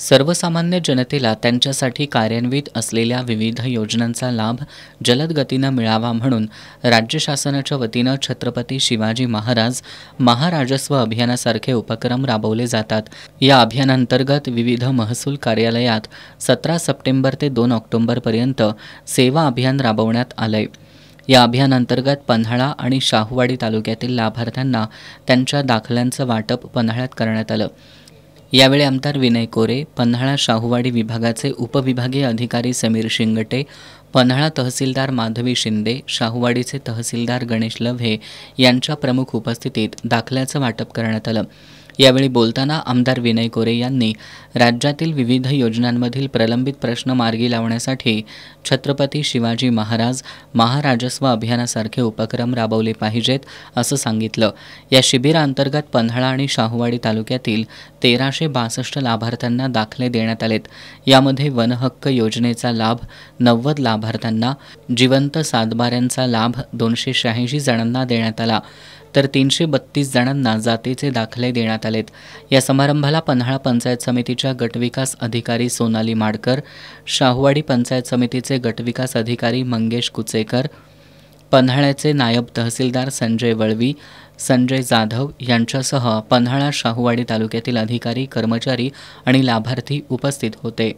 सर्वसामान्य जनतेला त्यांच्यासाठी कार्यान्वित असलेल्या विविध योजनांचा लाभ जलद गतीनं मिळावा म्हणून राज्य शासनाच्या वतीनं छत्रपती शिवाजी महाराज महाराजस्व अभियानासारखे उपक्रम राबवले जातात। या अभियानांतर्गत विविध महसूल कार्यालयात 17 सप्टेंबर ते 2 ऑक्टोबरपर्यंत सेवा अभियान राबवण्यात आलंय। या अभियानांतर्गत पन्हाळा आणि शाहूवाडी तालुक्यातील लाभार्थ्यांना त्यांच्या दाखल्यांचं वाटप पन्हाळ्यात करण्यात आलं। यावेळी आमदार विनय कोरे, पन्हाळा शाहूवाडी विभागाचे उपविभागीय अधिकारी समीर शिंगटे, पन्हाळा तहसीलदार माधवी शिंदे, शाहूवाडीचे तहसीलदार गणेश लव्हे यांच्या प्रमुख उपस्थितीत दाखल्याचं वाटप करण्यात आलं। यावेळी बोलताना आमदार विनय कोरे यांनी राज्यातील विविध योजनांमधील प्रलंबित प्रश्न मार्गी लावण्यासाठी छत्रपती शिवाजी महाराज महाराजस्व अभियानासारखे उपक्रम राबवले पाहिजेत असं सांगितलं। या शिबिराअंतर्गत पन्हाळा आणि शाहूवाडी तालुक्यातील 1362 लाभार्थ्यांना दाखले देण्यात आलेत। यामध्ये वनहक्क योजनेचा लाभ 90 लाभार्थ्यांना, जिवंत सातबाऱ्यांचा लाभ 286 जणांना देण्यात आला, तर 332 जणांना जातीचे दाखले देण्यात आलेत। या समारंभाला पन्हाळा पंचायत समितीच्या गटविकास अधिकारी सोनाली माडकर, शाहूवाडी पंचायत समितीचे गटविकास अधिकारी मंगेश कुचेकर, पन्हाळ्याचे नायब तहसीलदार संजय वळवी, संजय जाधव यांच्यासह पन्हाळा शाहूवाडी तालुक्यातील अधिकारी, कर्मचारी आणि लाभार्थी उपस्थित होते।